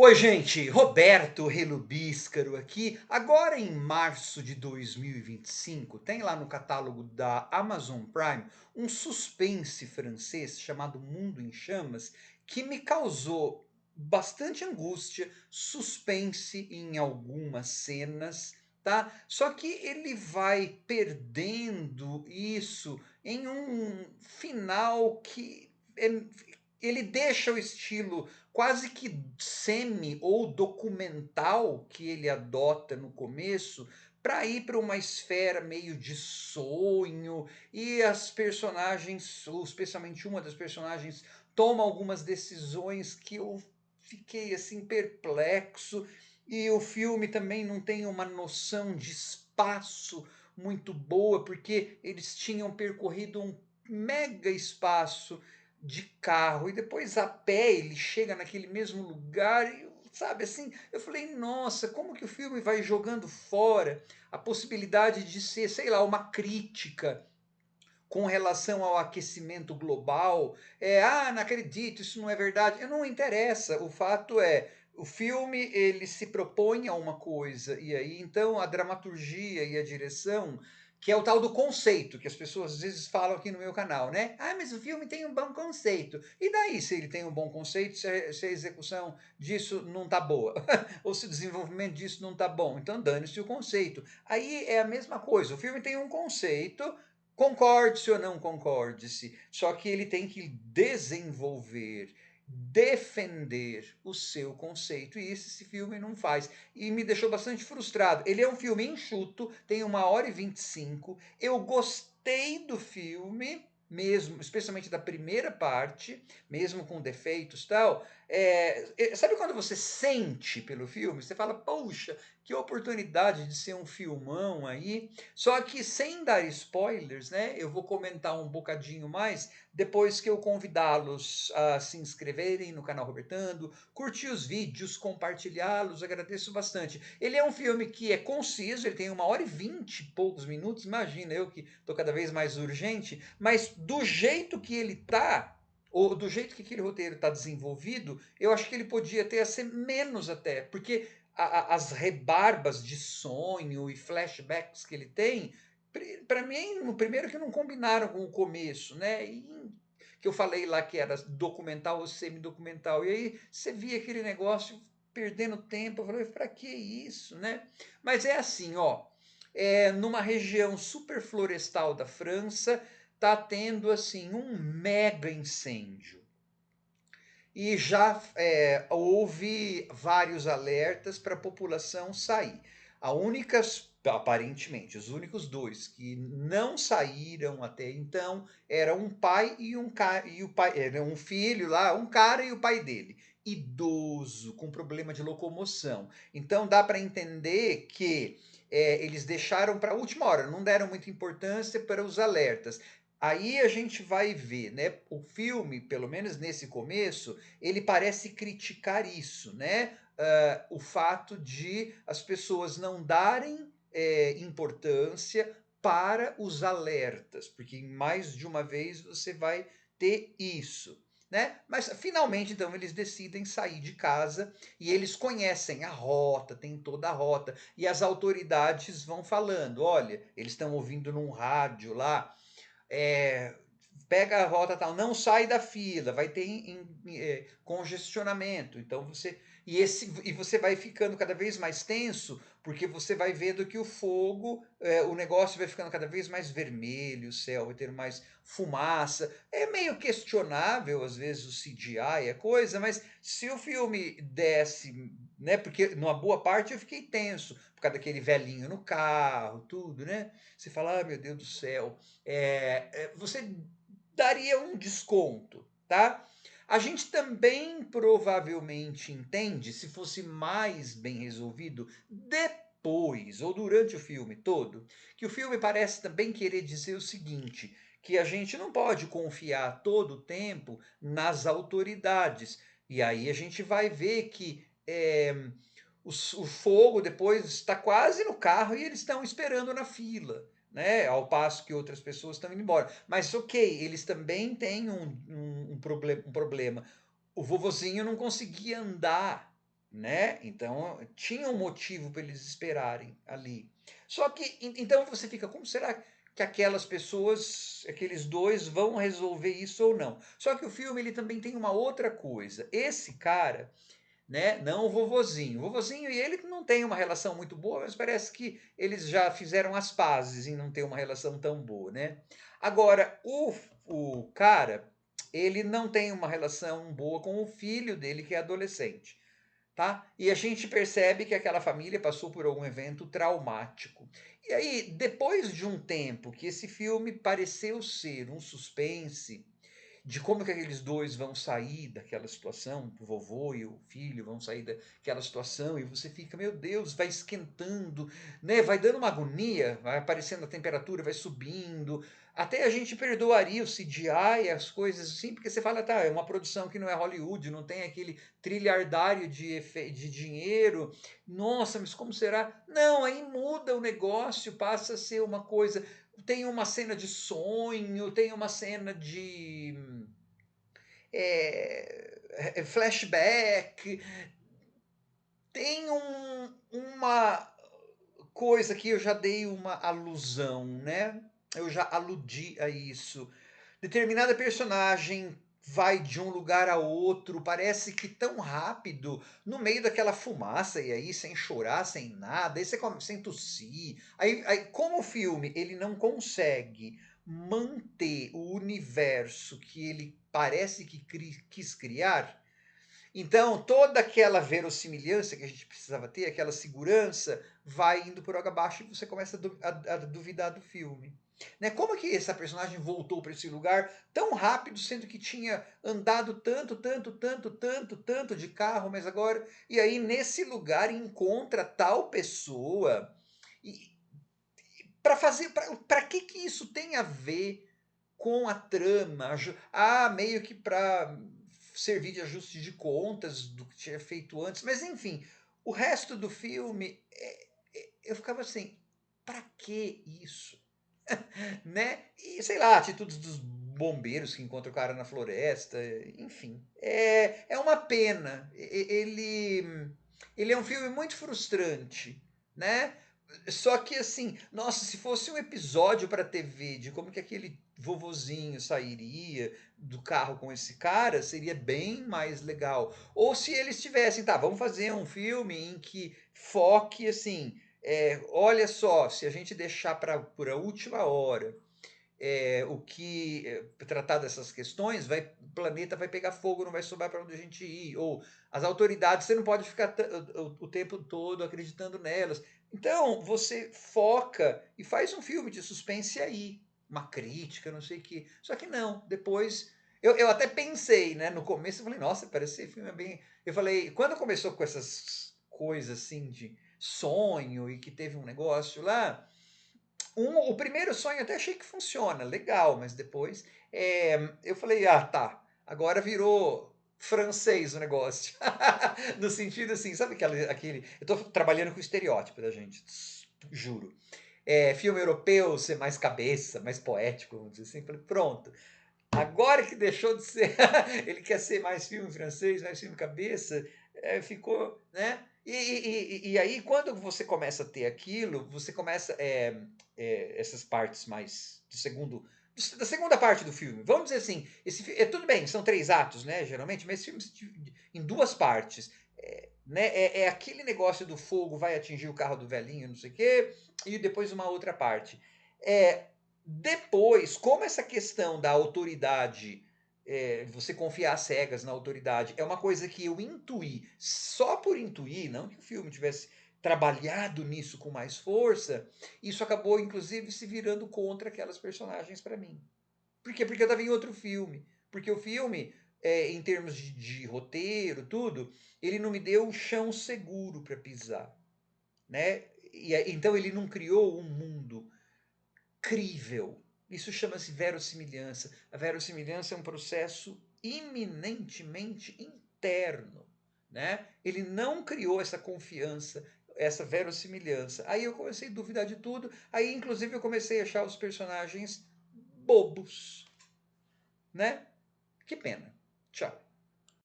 Oi, gente, Roberto Relubíscaro aqui. Agora em março de 2025, tem lá no catálogo da Amazon Prime um suspense francês chamado Mundo em Chamas, que me causou bastante angústia, suspense em algumas cenas, tá? Só que ele vai perdendo isso em um final que ele deixa o estilo quase que semi ou documental que ele adota no começo para ir para uma esfera meio de sonho, e as personagens, ou especialmente uma das personagens, toma algumas decisões que eu fiquei assim perplexo, e o filme também não tem uma noção de espaço muito boa, porque eles tinham percorrido um mega espaço de carro e depois a pé ele chega naquele mesmo lugar e, sabe, assim, eu falei: "Nossa, como que o filme vai jogando fora a possibilidade de ser, sei lá, uma crítica com relação ao aquecimento global, não acredito, isso não é verdade", não interessa, o fato é, o filme ele se propõe a uma coisa, e aí então a dramaturgia e a direção, que é o tal do conceito, que as pessoas às vezes falam aqui no meu canal, né? Ah, mas o filme tem um bom conceito. E daí se ele tem um bom conceito, se a execução disso não está boa, ou se o desenvolvimento disso não está bom, então dane-se o conceito. Aí é a mesma coisa, o filme tem um conceito, concorde-se ou não concorde-se, só que ele tem que desenvolver, defender o seu conceito, e isso esse filme não faz. E me deixou bastante frustrado. Ele é um filme enxuto, tem 1h25. Eu gostei do filme, mesmo, especialmente da primeira parte, mesmo com defeitos e tal. Sabe quando você sente pelo filme? Você fala, poxa, que oportunidade de ser um filmão aí. Só que sem dar spoilers, né? Eu vou comentar um bocadinho mais depois que eu convidá-los a se inscreverem no canal Robertando, curtir os vídeos, compartilhá-los, agradeço bastante. Ele é um filme que é conciso, ele tem 1h20 e poucos minutos, imagina eu que estou cada vez mais urgente, mas do jeito que ele tá, ou do jeito que aquele roteiro está desenvolvido, eu acho que ele podia ter a ser menos até, porque as rebarbas de sonho e flashbacks que ele tem, para mim, no primeiro que não combinaram com o começo, né? Que eu falei lá que era documental ou semi-documental, e aí você via aquele negócio perdendo tempo, eu falei, para que isso, né? Mas é assim, ó, numa região super florestal da França, tá tendo assim um mega incêndio. E já houve vários alertas para a população sair. A únicas, aparentemente, os únicos dois que não saíram até então era um pai e um cara, e o pai era um filho lá, um cara e o pai dele, idoso, com problema de locomoção. Então dá para entender que eles deixaram para a última hora, não deram muita importância para os alertas. Aí a gente vai ver, né? O filme, pelo menos nesse começo, ele parece criticar isso, né? O fato de as pessoas não darem importância para os alertas, porque mais de uma vez você vai ter isso, né? Mas finalmente então eles decidem sair de casa e eles conhecem a rota, tem toda a rota, e as autoridades vão falando, olha, eles estão ouvindo num rádio lá, é, pega a rota tal, não sai da fila, vai ter congestionamento. Então e você vai ficando cada vez mais tenso, porque você vai vendo que o fogo, o negócio vai ficando cada vez mais vermelho, o céu vai ter mais fumaça. É meio questionável às vezes o CGI, a coisa, mas se o filme desse, né? Porque numa boa parte eu fiquei tenso por causa daquele velhinho no carro, tudo, né? Você fala, ah, meu Deus do céu, você daria um desconto, tá? A gente também provavelmente entende, se fosse mais bem resolvido depois ou durante o filme todo, que o filme parece também querer dizer o seguinte, que a gente não pode confiar todo o tempo nas autoridades. E aí a gente vai ver que o fogo depois está quase no carro e eles estão esperando na fila, né? Ao passo que outras pessoas estão indo embora. Mas ok, eles também têm um problema. O vovozinho não conseguia andar, né? Então tinha um motivo para eles esperarem ali. Só que então você fica, como será que aquelas pessoas, aqueles dois vão resolver isso ou não? Só que o filme ele também tem uma outra coisa. Esse cara, né, não o vovozinho. O vovozinho e ele não têm uma relação muito boa, mas parece que eles já fizeram as pazes em não ter uma relação tão boa, né? Agora, o cara, ele não tem uma relação boa com o filho dele, que é adolescente. Tá? E a gente percebe que aquela família passou por algum evento traumático. E aí, depois de um tempo que esse filme pareceu ser um suspense de como que aqueles dois vão sair daquela situação, o vovô e o filho vão sair daquela situação, e você fica, meu Deus, vai esquentando, né? Vai dando uma agonia, vai aparecendo a temperatura, vai subindo. Até a gente perdoaria o CGI e as coisas assim, porque você fala, tá, é uma produção que não é Hollywood, não tem aquele trilhardário de dinheiro. Nossa, mas como será? Não, aí muda o negócio, passa a ser uma coisa. Tem uma cena de sonho, tem uma cena de flashback, tem uma coisa que eu já dei uma alusão, né? Eu já aludi a isso. Determinada personagem vai de um lugar a outro, parece que tão rápido, no meio daquela fumaça, e aí sem chorar, sem nada, aí você come, sem tossir. Aí, como o filme ele não consegue manter o universo que ele parece que quis criar, então toda aquela verossimilhança que a gente precisava ter, aquela segurança, vai indo por água abaixo e você começa a duvidar do filme. Né? Como que essa personagem voltou para esse lugar tão rápido, sendo que tinha andado tanto, tanto, tanto, tanto, tanto de carro, mas agora. E aí, nesse lugar, encontra tal pessoa. E para fazer. Para que isso tem a ver com a trama? Meio que para servir de ajuste de contas do que tinha feito antes. Mas enfim, o resto do filme, eu ficava assim, para que isso? Né? E sei lá, atitudes dos bombeiros que encontram o cara na floresta, enfim. É uma pena. Ele é um filme muito frustrante, né? Só que assim, nossa, se fosse um episódio para TV de como que aquele vovozinho sairia do carro com esse cara, seria bem mais legal. Ou se eles tivessem, tá, vamos fazer um filme em que foque assim, olha só, se a gente deixar para por a última hora o que tratar dessas questões, o planeta vai pegar fogo, não vai sobrar para onde a gente ir. Ou as autoridades, você não pode ficar o tempo todo acreditando nelas. Então, você foca e faz um filme de suspense aí, uma crítica, não sei o quê. Só que não, depois. Eu até pensei, né? No começo eu falei, nossa, parece que esse filme é bem. Eu falei, quando começou com essas coisas assim de sonho e que teve um negócio lá, o primeiro sonho até achei que funciona, legal, mas depois eu falei, ah, tá, agora virou francês o negócio. No sentido assim, sabe aquele. Eu tô trabalhando com o estereótipo da gente, juro. Filme europeu ser mais cabeça, mais poético, vamos dizer assim. Falei, pronto. Agora que deixou de ser, ele quer ser mais filme francês, mais filme cabeça, ficou, né? E aí, quando você começa a ter aquilo, você começa essas partes mais da segunda parte do filme. Vamos dizer assim, tudo bem, são 3 atos, né? Geralmente, mas esse filme em 2 partes. Né, aquele negócio do fogo vai atingir o carro do velhinho, não sei o quê, e depois uma outra parte. É, Depois, como essa questão da autoridade, você confiar às cegas na autoridade, é uma coisa que eu intuí, só por intuir, não que o filme tivesse trabalhado nisso com mais força, isso acabou inclusive se virando contra aquelas personagens para mim. Por quê? Porque eu estava em outro filme. Porque o filme, em termos de roteiro, tudo, ele não me deu o chão seguro para pisar. Né? Então ele não criou um mundo crível. Isso chama-se verossimilhança. A verossimilhança é um processo iminentemente interno. Né? Ele não criou essa confiança, essa verossimilhança. Aí eu comecei a duvidar de tudo. Aí, inclusive, eu comecei a achar os personagens bobos. Né? Que pena. Tchau.